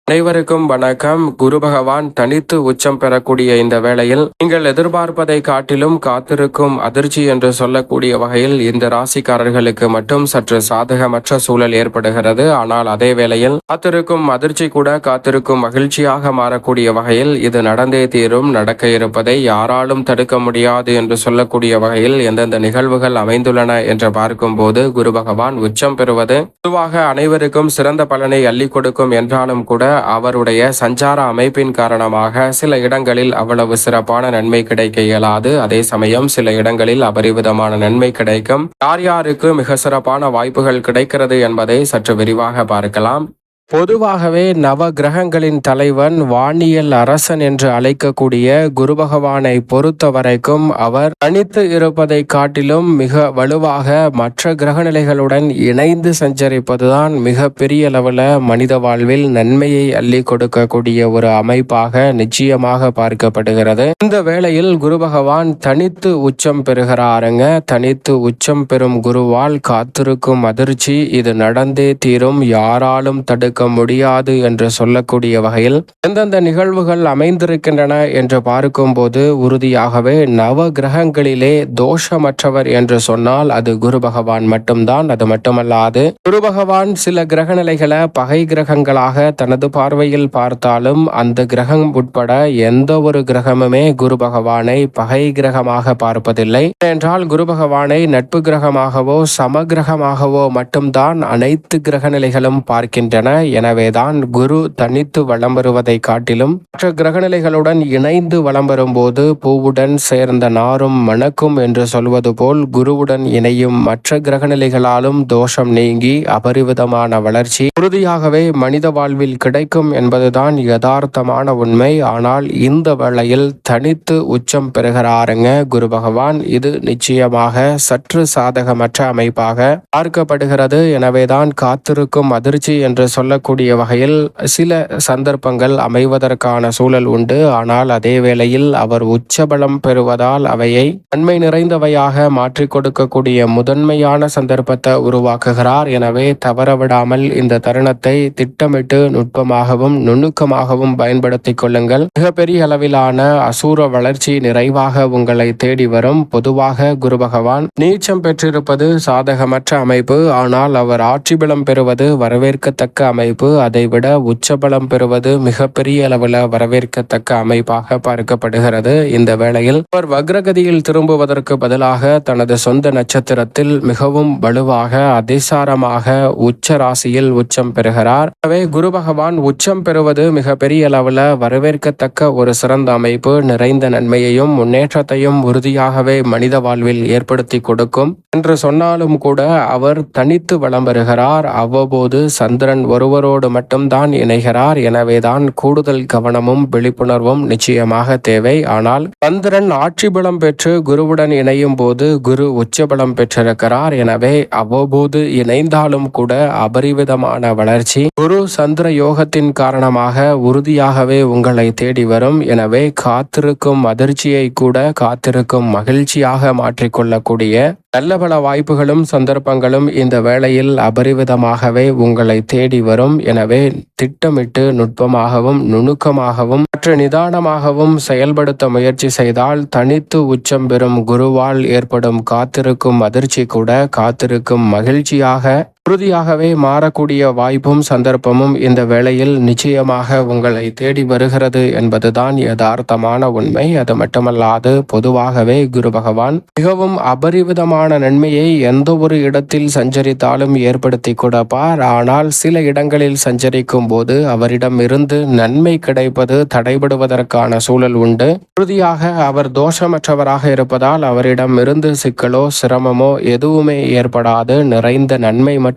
அனைவருக்கும் வணக்கம். குரு பகவான் தனித்து உச்சம் பெறக்கூடிய இந்த வேளையில் நீங்கள் எதிர்பார்ப்பதை காட்டிலும் காத்திருக்கும் அதிர்ச்சி என்று சொல்லக்கூடிய வகையில் இந்த ராசிக்காரர்களுக்கு மட்டும் சற்று சாதகமற்ற சூழல் ஏற்படுகிறது. ஆனால் அதே வேளையில் காத்திருக்கும் அதிர்ச்சி கூட காத்திருக்கும் மகிழ்ச்சியாக மாறக்கூடிய வகையில் இது நடந்தே தீரும். நடக்க இருப்பதை யாராலும் தடுக்க முடியாது என்று சொல்லக்கூடிய வகையில் எந்தெந்த நிகழ்வுகள் அமைந்துள்ளன என்று பார்க்கும் போது குரு பகவான் உச்சம் பெறுவது பொதுவாக அனைவருக்கும் சிறந்த பலனை அள்ளி கொடுக்கும் என்றாலும் கூட அவருடைய சஞ்சார அமைப்பின் காரணமாக சில இடங்களில் அவ்வளவு சிறப்பான நன்மை கிடைக்க இயலாது. அதே சமயம் சில இடங்களில் அபரிவிதமான நன்மை கிடைக்கும். யார் யாருக்கு மிக சிறப்பான வாய்ப்புகள் கிடைக்கிறது என்பதை சற்று விரிவாக பார்க்கலாம். பொதுவாகவே நவ கிரகங்களின் தலைவன் வானியல் அரசன் என்று அழைக்கக்கூடிய குரு பகவானை பொறுத்த வரைக்கும் அவர் தனித்து இருப்பதை காட்டிலும் மிக வலுவாக மற்ற கிரகநிலைகளுடன் இணைந்து சஞ்சரிப்பதுதான் மிக பெரிய அளவில் மனித வாழ்வில் நன்மையை அள்ளி கொடுக்கக்கூடிய ஒரு அமைப்பாக நிச்சயமாக பார்க்கப்படுகிறது. இந்த வேளையில் குரு பகவான் தனித்து உச்சம் பெறுகிறாருங்க. தனித்து உச்சம் பெறும் குருவால் காத்திருக்கும் அதிர்ச்சி இது நடந்தே தீரும், யாராலும் தடுக்க முடியாது என்று சொல்லக்கூடிய வகையில் எந்தெந்த நிகழ்வுகள் அமைந்திருக்கின்றன என்று பார்க்கும்போது உறுதியாகவே நவ கிரகங்களிலே தோஷமற்றவர் என்று சொன்னால் அது குரு பகவான் மட்டும்தான். அது மட்டுமல்லாது குரு பகவான் சில கிரக நிலைகளை பகை கிரகங்களாக தனது பார்வையில் பார்த்தாலும் அந்த கிரகம் உட்பட எந்த ஒரு கிரகமுமே குரு பகவானை பகை கிரகமாக பார்ப்பதில்லை. என்றால் குரு பகவானை நட்பு கிரகமாகவோ சம கிரகமாகவோ மட்டும்தான் அனைத்து கிரக நிலைகளும் பார்க்கின்றன. எனவேதான் குரு தனித்து வலம் வருவதை காட்டிலும் மற்ற கிரகநிலைகளுடன் இணைந்து வலம் வரும்போது பூவுடன் சேர்ந்த நாரும் மணக்கும் என்று சொல்வது போல் குருவுடன் இணையும் மற்ற கிரகநிலைகளாலும் தோஷம் நீங்கி அபரிவிதமான வளர்ச்சி உறுதியாகவே மனித வாழ்வில் கிடைக்கும் என்பதுதான் யதார்த்தமான உண்மை. ஆனால் இந்த வேளையில் தனித்து உச்சம் பெறுகிறாருங்க குரு பகவான். இது நிச்சயமாக சற்று சாதகமற்ற அமைப்பாக பார்க்கப்படுகிறது. எனவேதான் காத்திருக்கும் அதிர்ச்சி என்று சொல்லக்கூடிய வகையில் சில சந்தர்ப்பங்கள் அமைவதற்கான சூழல் உண்டு. ஆனால் அதே வேளையில் அவர் உச்சபலம் பெறுவதால் அவையை நன்மை நிறைந்தவையாக மாற்றிக் கொடுக்கக்கூடிய முதன்மையான சந்தர்ப்பத்தை உருவாக்குகிறார். எனவே தவறவிடாமல் இந்த தருணத்தை திட்டமிட்டு நுட்பமாகவும் நுணுக்கமாகவும் பயன்படுத்திக் கொள்ளுங்கள். மிகப்பெரிய அளவிலான அசூர வளர்ச்சி நிறைவாக உங்களை தேடி வரும். பொதுவாக குரு பகவான் நீச்சம் பெற்றிருப்பது சாதகமற்ற அமைப்பு. ஆனால் அவர் ஆட்சி பலம் பெறுவது வரவேற்கத்தக்க அமைப்பு. அதைவிட உச்சபலம் பெறுவது மிகப்பெரிய அளவில் வரவேற்கத்தக்க அமைப்பாக பார்க்கப்படுகிறது. இந்த வேளையில் அவர் வக்ரகதியில் திரும்புவதற்கு பதிலாக தனது சொந்த நட்சத்திரத்தில் மிகவும் வலுவாக அதிசாரமாக உச்ச ராசியில் உச்சம் பெறுகிறார். எனவே குரு பகவான் உச்சம் பெறுவது மிகப்பெரிய அளவில் வரவேற்கத்தக்க ஒரு சிறந்த அமைப்பு. நிறைந்த நன்மையையும் முன்னேற்றத்தையும் உறுதியாகவே மனித வாழ்வில் ஏற்படுத்தி கொடுக்கும் என்று சொன்னாலும் கூட அவர் தனித்து வலம் வருகிறார். அவ்வப்போது சந்திரன் ஒருவரோடு மட்டும்தான் இணைகிறார். எனவேதான் கூடுதல் கவனமும் விழிப்புணர்வும் நிச்சயமாக தேவை. ஆனால் சந்திரன் ஆட்சி பலம் பெற்று குருவுடன் இணையும் போது குரு உச்சபலம் பெற்றிருக்கிறார். எனவே அவ்வப்போது இணைந்தாலும் கூட அபரிவிதமான வளர்ச்சி குரு சந்திர யோகத்தின் காரணமாக உறுதியாகவே உங்களை தேடி வரும். எனவே காத்திருக்கும் அதிர்ச்சியை கூட காத்திருக்கும் மகிழ்ச்சியாக மாற்றிக்கொள்ளக்கூடிய நல்ல பல வாய்ப்புகளும் சந்தர்ப்பங்களும் இந்த வேளையில் அபரிவிதமாகவே உங்களை தேடி வரும். எனவே திட்டமிட்டு நுட்பமாகவும் நுணுக்கமாகவும் மற்ற நிதானமாகவும் செயல்படுத்த முயற்சி செய்தால் தனித்து உச்சம் பெறும் குருவால் ஏற்படும் காத்திருக்கும் அதிர்ச்சி கூட காத்திருக்கும் மகிழ்ச்சியாக உறுதியாகவே மாறக்கூடிய வாய்ப்பும் சந்தர்ப்பமும் இந்த வேளையில் நிச்சயமாக உங்களை தேடி வருகிறது என்பதுதான் யதார்த்தமான உண்மை. அது மட்டுமல்லாது பொதுவாகவே குரு பகவான் மிகவும் அபரிவிதமான நன்மையை எந்த ஒரு இடத்தில் சஞ்சரித்தாலும் ஏற்படுத்தி கொடுப்பார். ஆனால் சில இடங்களில் சஞ்சரிக்கும் போது அவரிடம் இருந்து நன்மை கிடைப்பது தடைபடுவதற்கான சூழல் உண்டு. உறுதியாக அவர் தோஷமற்றவராக இருப்பதால் அவரிடம் இருந்து சிக்கலோ சிரமமோ எதுவுமே ஏற்படாது. நிறைந்த நன்மை மட்டும்தான்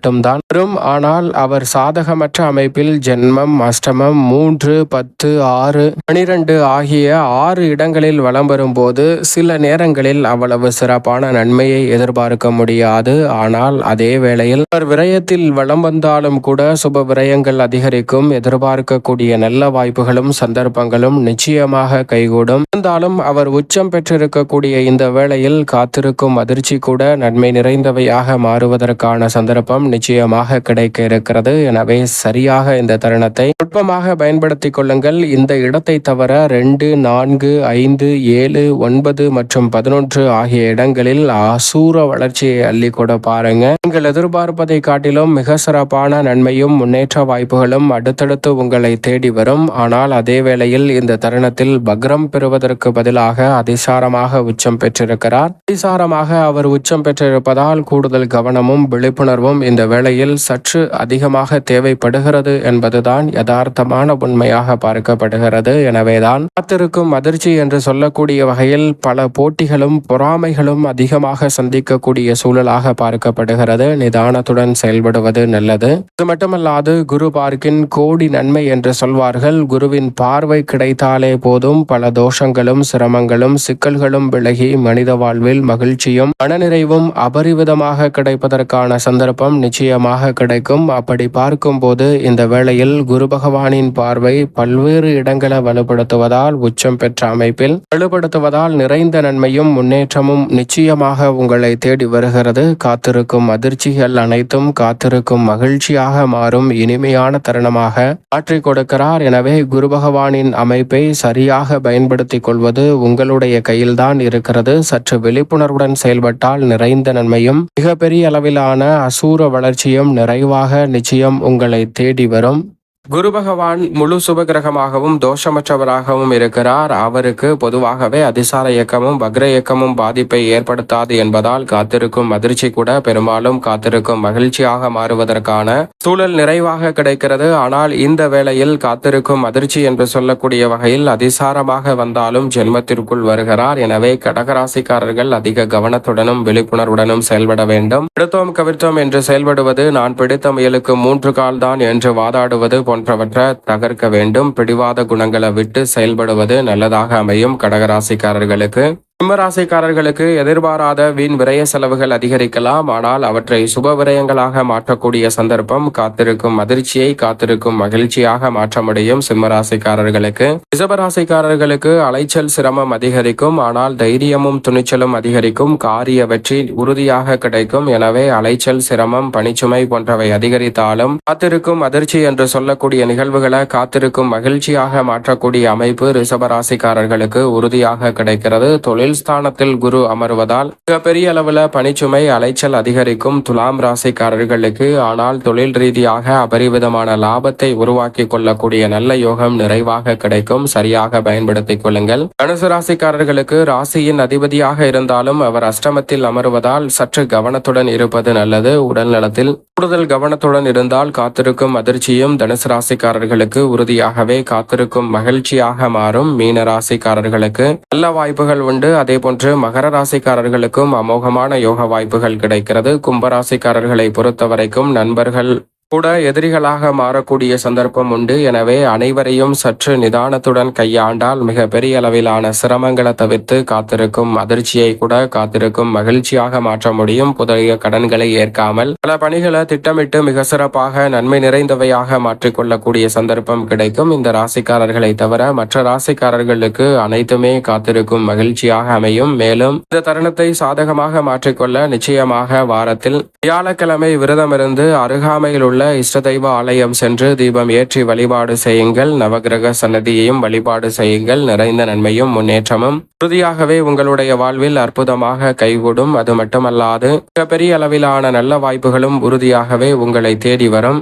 வரும். ஆனால் அவர் சாதகமற்ற அமைப்பில் ஜென்மம், அஷ்டமம், 3, 10, 6, 12 ஆகிய 6 இடங்களில் வலம் வரும்போது சில நேரங்களில் அவ்வளவு சிறப்பான நன்மையை எதிர்பார்க்க முடியாது. ஆனால் அதே வேளையில் அவர் விரயத்தில் வலம் வந்தாலும் கூட சுப விரயங்கள் அதிகரிக்கும். எதிர்பார்க்கக்கூடிய நல்ல வாய்ப்புகளும் சந்தர்ப்பங்களும் நிச்சயமாக கைகூடும். இருந்தாலும் அவர் உச்சம் பெற்றிருக்கக்கூடிய இந்த வேளையில் காத்திருக்கும் அதிர்ச்சி கூட நன்மை நிறைந்தவையாக மாறுவதற்கான சந்தர்ப்பம் நிச்சயமாக கிடைக்க இருக்கிறது. எனவே சரியாக இந்த தருணத்தை நுட்பமாக பயன்படுத்திக் கொள்ளுங்கள். இந்த இடத்தை தவிர 2, 4, 5, 7, 9 மற்றும் 11 ஆகிய இடங்களில் அசூர வளர்ச்சியை அள்ளி கூட பாருங்க. நீங்கள் எதிர்பார்ப்பதை காட்டிலும் மிக சிறப்பான நன்மையும் முன்னேற்ற வாய்ப்புகளும் அடுத்தடுத்து உங்களை தேடி வரும். ஆனால் அதே வேளையில் இந்த தருணத்தில் பக்ரம் பெறுவதற்கு பதிலாக அதிசாரமாக உச்சம் பெற்றிருக்கிறார். அதிசாரமாக அவர் உச்சம் பெற்றிருப்பதால் கூடுதல் கவனமும் விழிப்புணர்வும் இந்த வேளையில் சற்று அதிகமாக தேவைப்படுகிறது என்பதுதான் யதார்த்தமான உண்மையாக பார்க்கப்படுகிறது. எனவேதான் காத்திருக்கும் அதிர்ச்சி என்று சொல்லக்கூடிய வகையில் பல போட்டிகளும் பொறாமைகளும் அதிகமாக சந்திக்கக்கூடிய சூழலாக பார்க்கப்படுகிறது. நிதானத்துடன் செயல்படுவது நல்லது. இது மட்டுமல்லாது குரு பார்க்கின் கோடி நன்மை என்று சொல்வார்கள். குருவின் பார்வை கிடைத்தாலே போதும் பல தோஷங்களும் சிரமங்களும் சிக்கல்களும் விலகி மனித வாழ்வில் மகிழ்ச்சியும் மனநிறைவும் அபரிவிதமாக கிடைப்பதற்கான சந்தர்ப்பம் நிச்சயமாக கிடைக்கும். அப்படி பார்க்கும்போது இந்த வேளையில் குரு பகவானின் பார்வை பல்வேறு இடங்களை வலுப்படுத்துவதால் உச்சம் பெற்ற அமைப்பில் வலுப்படுத்துவதால் நிறைந்த நன்மையும் முன்னேற்றமும் நிச்சயமாக உங்களை தேடி வருகிறது. காத்திருக்கும் அதிர்ச்சிகள் அனைத்தும் காத்திருக்கும் மகிழ்ச்சியாக மாறும் இனிமையான தருணமாக மாற்றிக் கொடுக்கிறார். எனவே குரு பகவானின் அமைப்பை சரியாக பயன்படுத்திக் கொள்வது உங்களுடைய கையில்தான் இருக்கிறது. சற்று விழிப்புணர்வுடன் செயல்பட்டால் நிறைந்த நன்மையும் மிகப்பெரிய அளவிலான அசூர வளர்ச்சியும் நிறைவாக நிச்சயம் உங்களை தேடி வரும். குரு பகவான் முழு சுபகிரகமாகவும் தோஷமற்றவராகவும் இருக்கிறார். அவருக்கு பொதுவாகவே அதிசார இயக்கமும் வக்ர இயக்கமும் பாதிப்பை ஏற்படுத்தாது என்பதால் காத்திருக்கும் அதிர்ச்சி கூட பெரும்பாலும் காத்திருக்கும் மகிழ்ச்சியாக மாறுவதற்கான சூழல் நிறைவாக கிடைக்கிறது. ஆனால் இந்த வேளையில் காத்திருக்கும் அதிர்ச்சி என்று சொல்லக்கூடிய வகையில் அதிசாரமாக வந்தாலும் ஜென்மத்திற்குள் வருகிறார். எனவே கடகராசிக்காரர்கள் அதிக கவனத்துடனும் விழிப்புணர்வுடனும் செயல்பட வேண்டும். எடுத்தோம் கவிர்த்தோம் என்று செயல்படுவது, நான் பிடித்த முயலுக்கு 3 கால் தான் என்று வாதாடுவது போன்றவற்றை தகர்க்க வேண்டும். பிடிவாத குணங்களை விட்டு செயல்படுவது நல்லதாக அமையும். கடகராசிக்காரர்களுக்கு சிம்மராசிக்காரர்களுக்கு எதிர்பாராத வீண் விரய செலவுகள் அதிகரிக்கலாம். ஆனால் அவற்றை சுப விரயங்களாக மாற்றக்கூடிய சந்தர்ப்பம் காத்திருக்கும் அதிர்ச்சியை காத்திருக்கும் மகிழ்ச்சியாக மாற்ற முடியும். சிம்மராசிக்காரர்களுக்கு ரிஷபராசிக்காரர்களுக்கு அலைச்சல் சிரமம் அதிகரிக்கும். ஆனால் தைரியமும் துணிச்சலும் அதிகரிக்கும். காரிய வெற்றி உறுதியாக கிடைக்கும். எனவே அலைச்சல் சிரமம் பணிச்சுமை போன்றவை அதிகரித்தாலும் காத்திருக்கும் அதிர்ச்சி என்று சொல்லக்கூடிய நிகழ்வுகளை காத்திருக்கும் மகிழ்ச்சியாக மாற்றக்கூடிய அமைப்பு ரிஷபராசிக்காரர்களுக்கு உறுதியாக கிடைக்கிறது. தொழில் ஸ்தானத்தில் குரு அமர்வதால் மிகப்பெரிய அளவுல பணிச்சுமை அலைச்சல் அதிகரிக்கும் துலாம் ராசிக்காரர்களுக்கு. ஆனால் தொழில் ரீதியாக அபரிவிதமான லாபத்தை உருவாக்கி கொள்ளக்கூடிய நல்ல யோகம் நிறைவாக கிடைக்கும். சரியாக பயன்படுத்திக் கொள்ளுங்கள். தனுசு ராசிக்காரர்களுக்கு ராசியின் அதிபதியாக இருந்தாலும் அவர் அஷ்டமத்தில் அமர்வதால் சற்று கவனத்துடன் இருப்பது நல்லது. உடல் நலத்தில் கூடுதல் கவனத்துடன் இருந்தால் காத்திருக்கும் அதிர்ச்சியும் தனுசு ராசிக்காரர்களுக்கு உறுதியாகவே காத்திருக்கும் மகிழ்ச்சியாக மாறும். மீன ராசிக்காரர்களுக்கு நல்ல வாய்ப்புகள் உண்டு. அதே போன்று மகர ராசிக்காரர்களுக்கும் அமோகமான யோக வாய்ப்புகள் கிடைக்கிறது. கும்பராசிக்காரர்களை பொறுத்தவரைக்கும் நண்பர்கள் கூட எதிரிகளாக மாறக்கூடிய சந்தர்ப்பம் உண்டு. எனவே அனைவரையும் சற்று நிதானத்துடன் கையாண்டால் மிக பெரிய அளவிலான சிரமங்களை தவிர்த்து காத்திருக்கும் அதிர்ச்சியை கூட காத்திருக்கும் மகிழ்ச்சியாக மாற்ற முடியும். புதிய கடன்களை ஏற்காமல் பல பணிகளை திட்டமிட்டு மிக சிறப்பாக நன்மை நிறைந்தவையாக மாற்றிக்கொள்ளக்கூடிய சந்தர்ப்பம் கிடைக்கும். இந்த ராசிக்காரர்களை தவிர மற்ற ராசிக்காரர்களுக்கு அனைத்துமே காத்திருக்கும் மகிழ்ச்சியாக அமையும். மேலும் இந்த தருணத்தை சாதகமாக மாற்றிக்கொள்ள நிச்சயமாக வாரத்தில் வியாழக்கிழமை விரதமிருந்து அருகாமையில் உள்ள இஷ்ட தெய்வ ஆலயம் சென்று தீபம் ஏற்றி வழிபாடு செய்யுங்கள். நவகிரக சன்னதியையும் வழிபாடு செய்யுங்கள். நிறைந்த நன்மையும் முன்னேற்றமும் உறுதியாகவே உங்களுடைய வாழ்வில் அற்புதமாக கைகூடும். அது மட்டுமல்லாது மிகப்பெரிய அளவிலான நல்ல வாய்ப்புகளும் உறுதியாகவே உங்களை தேடி வரும்.